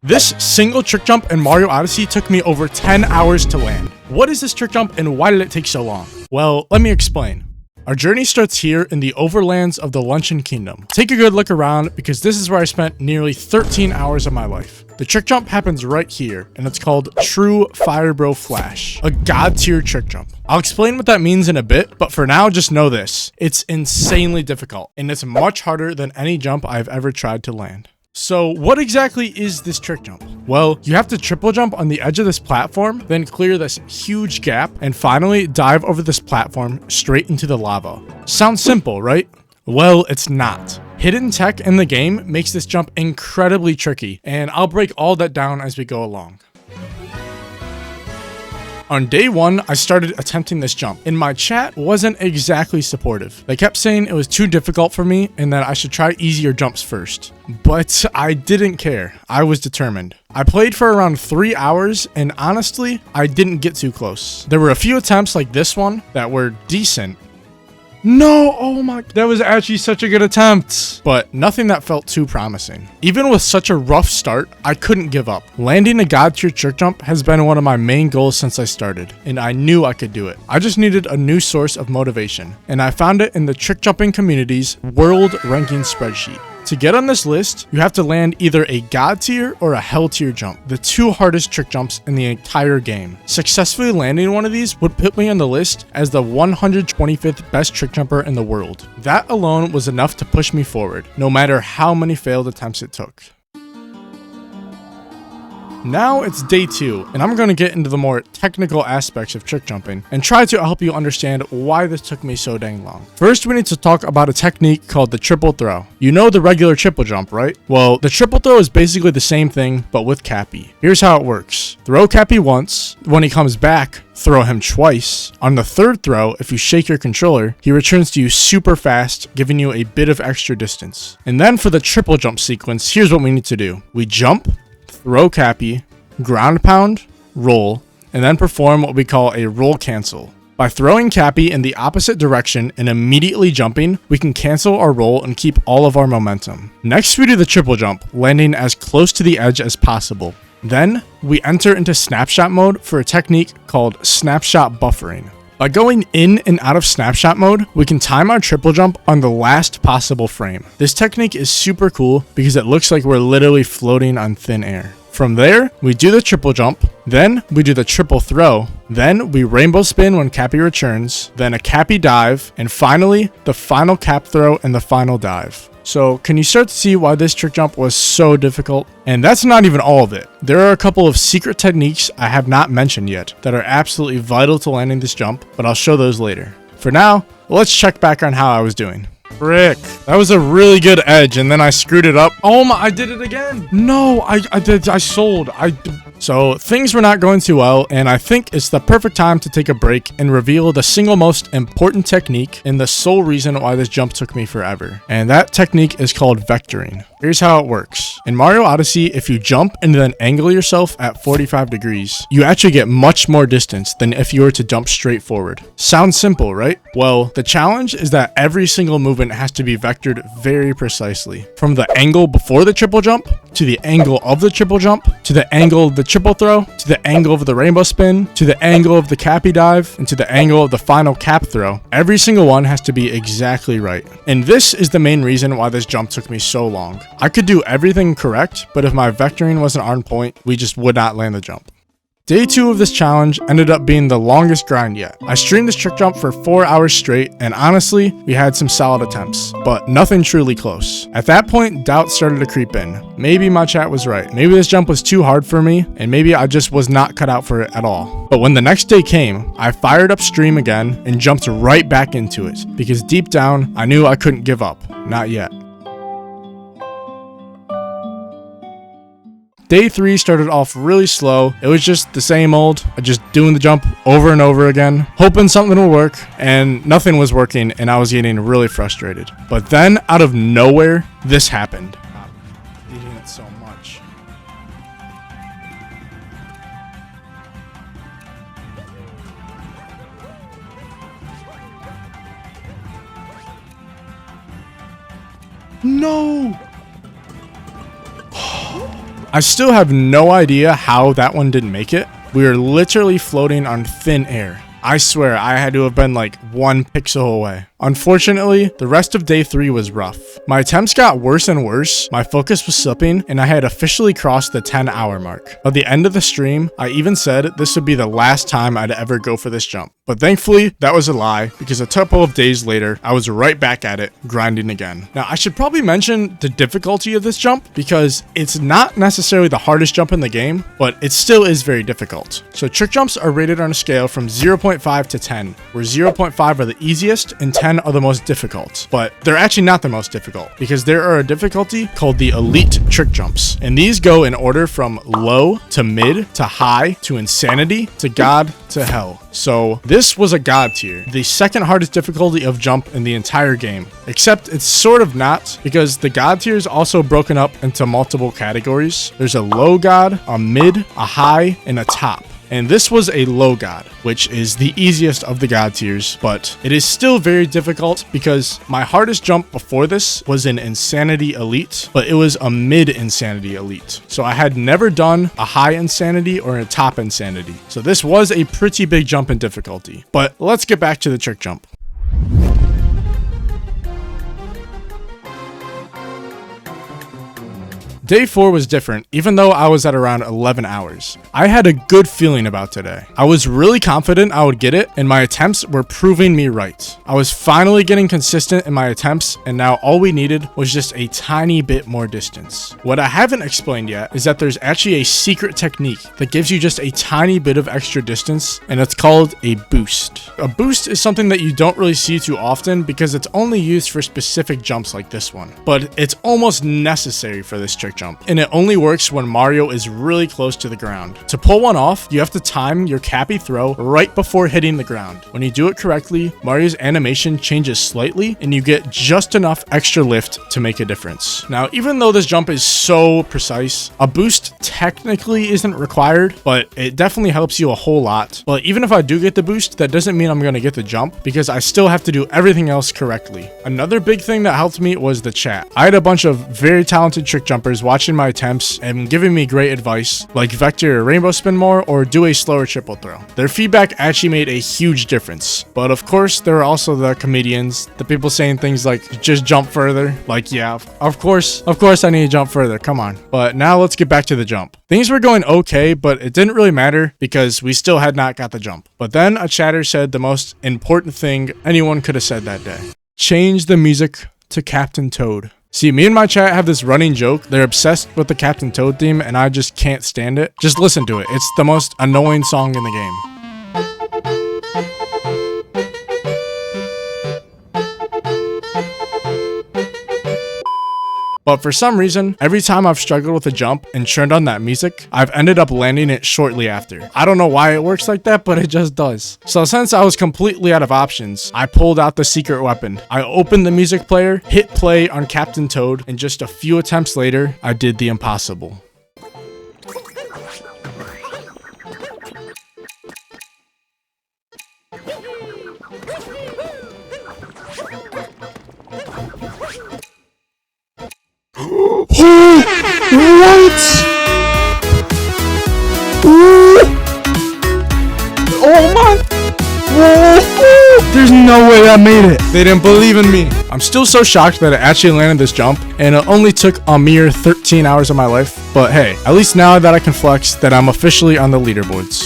This single trick jump in Mario Odyssey took me over 10 hours to land. What is this trick jump and why did it take so long? Well, let me explain. Our journey starts here in the overlands of the Luncheon Kingdom. Take a good look around because this is where I spent nearly 13 hours of my life. The trick jump happens right here, and it's called True Fire Bro Flash, a god tier trick jump. I'll explain what that means in a bit, but for now, just know this. It's insanely difficult, and it's much harder than any jump I've ever tried to land. So what exactly is this trick jump? Well, you have to triple jump on the edge of this platform, then clear this huge gap, and finally dive over this platform straight into the lava. Sounds simple, right? Well, it's not. Hidden tech in the game makes this jump incredibly tricky, and I'll break all that down as we go along. On day one, I started attempting this jump, and my chat wasn't exactly supportive. They kept saying it was too difficult for me and that I should try easier jumps first. But I didn't care. I was determined. I played for around 3 hours, and honestly, I didn't get too close. There were a few attempts like this one that were decent. No, oh my, that was actually such a good attempt, but nothing that felt too promising. Even with such a rough start, I couldn't give up. Landing a god tier trick jump has been one of my main goals since I started, and I knew I could do it. I just needed a new source of motivation, and I found it in the trick jumping community's world ranking spreadsheet. To get on this list, you have to land either a god tier or a hell tier jump, the two hardest trick jumps in the entire game. Successfully landing one of these would put me on the list as the 125th best trick jumper in the world. That alone was enough to push me forward, no matter how many failed attempts it took. Now it's day 2, and I'm going to get into the more technical aspects of trick jumping and try to help you understand why this took me so dang long. First, we need to talk about a technique called the triple throw. You know the regular triple jump, right? Well, the triple throw is basically the same thing, but with Cappy. Here's how it works. Throw Cappy once. When he comes back, throw him twice. On the third throw, if you shake your controller, he returns to you super fast, giving you a bit of extra distance. And then for the triple jump sequence, here's what we need to do. We jump, throw Cappy, ground pound, roll, and then perform what we call a roll cancel. By throwing Cappy in the opposite direction and immediately jumping, we can cancel our roll and keep all of our momentum. Next, we do the triple jump, landing as close to the edge as possible. Then, we enter into snapshot mode for a technique called snapshot buffering. By going in and out of snapshot mode, we can time our triple jump on the last possible frame. This technique is super cool because it looks like we're literally floating on thin air. From there, we do the triple jump, then we do the triple throw, then we rainbow spin when Cappy returns, then a Cappy dive, and finally, the final cap throw and the final dive. So can you start to see why this trick jump was so difficult? And that's not even all of it. There are a couple of secret techniques I have not mentioned yet that are absolutely vital to landing this jump, but I'll show those later. For now, let's check back on how I was doing. Frick. That was a really good edge, and then I screwed it up. Oh my, I did it again. No, I sold. So things were not going too well, and I think it's the perfect time to take a break and reveal the single most important technique and the sole reason why this jump took me forever. And that technique is called vectoring. Here's how it works. In Mario Odyssey, if you jump and then angle yourself at 45 degrees, you actually get much more distance than if you were to jump straight forward. Sounds simple, right? Well, the challenge is that every single movement has to be vectored very precisely. From the angle before the triple jump, to the angle of the triple jump, to the angle of the triple throw, to the angle of the rainbow spin, to the angle of the Cappy dive, and to the angle of the final cap throw. Every single one has to be exactly right. And this is the main reason why this jump took me so long. I could do everything correct, but if my vectoring wasn't on point, we just would not land the jump. Day 2 of this challenge ended up being the longest grind yet. I streamed this trick jump for 4 hours straight, and honestly, we had some solid attempts, but nothing truly close. At that point, doubt started to creep in. Maybe my chat was right. Maybe this jump was too hard for me, and maybe I just was not cut out for it at all. But when the next day came, I fired up stream again and jumped right back into it, because deep down, I knew I couldn't give up. Not yet. Day 3 started off really slow. It was just the same old, just doing the jump over and over again, hoping something would work, and nothing was working, and I was getting really frustrated. But then, out of nowhere, this happened. I'm eating it so much. No! I still have no idea how that one didn't make it. We were literally floating on thin air. I swear I had to have been like 1 pixel away. Unfortunately, the rest of day 3 was rough. My attempts got worse and worse, my focus was slipping, and I had officially crossed the 10-hour mark. At the end of the stream, I even said this would be the last time I'd ever go for this jump. But thankfully, that was a lie, because a couple of days later, I was right back at it, grinding again. Now, I should probably mention the difficulty of this jump, because it's not necessarily the hardest jump in the game, but it still is very difficult. So trick jumps are rated on a scale from 0.5 to 10, where 0.5 are the easiest and 10 are the most difficult. But they're actually not the most difficult, because there are a difficulty called the elite trick jumps, and these go in order from low to mid to high to insanity to god to hell. So this was a god tier, the second hardest difficulty of jump in the entire game, except it's sort of not, because the god tier is also broken up into multiple categories. There's a low god, a mid, a high, and a top. And this was a low god, which is the easiest of the god tiers, but it is still very difficult because my hardest jump before this was an insanity elite, but it was a mid insanity elite. So I had never done a high insanity or a top insanity. So this was a pretty big jump in difficulty. But let's get back to the trick jump. Day 4 was different, even though I was at around 11 hours. I had a good feeling about today. I was really confident I would get it, and my attempts were proving me right. I was finally getting consistent in my attempts, and now all we needed was just a tiny bit more distance. What I haven't explained yet is that there's actually a secret technique that gives you just a tiny bit of extra distance, and it's called a boost. A boost is something that you don't really see too often because it's only used for specific jumps like this one, but it's almost necessary for this trick jump, and it only works when Mario is really close to the ground. To pull one off, you have to time your cappy throw right before hitting the ground. When you do it correctly, Mario's animation changes slightly and you get just enough extra lift to make a difference. Now, even though this jump is so precise, a boost technically isn't required, but it definitely helps you a whole lot. But even if I do get the boost, that doesn't mean I'm going to get the jump because I still have to do everything else correctly. Another big thing that helped me was the chat. I had a bunch of very talented trick jumpers watching my attempts and giving me great advice, like vector rainbow spin more or do a slower triple throw. Their feedback actually made a huge difference. But of course, there are also the comedians, the people saying things like, just jump further. Like, yeah, of course I need to jump further, come on. But now let's get back to the jump. Things were going okay, but it didn't really matter because we still had not got the jump. But then a chatter said the most important thing anyone could have said that day. Change the music to Captain Toad. See, me and my chat have this running joke. They're obsessed with the Captain Toad theme, and I just can't stand it. Just listen to it. It's the most annoying song in the game. But for some reason, every time I've struggled with a jump and turned on that music, I've ended up landing it shortly after. I don't know why it works like that, but it just does. So since I was completely out of options, I pulled out the secret weapon. I opened the music player, hit play on Captain Toad, and just a few attempts later, I did the impossible. What? Ooh. Oh my! Whoa. There's no way that made it. They didn't believe in me. I'm still so shocked that it actually landed this jump, and it only took a mere 13 hours of my life. But hey, at least now that I can flex that I'm officially on the leaderboards.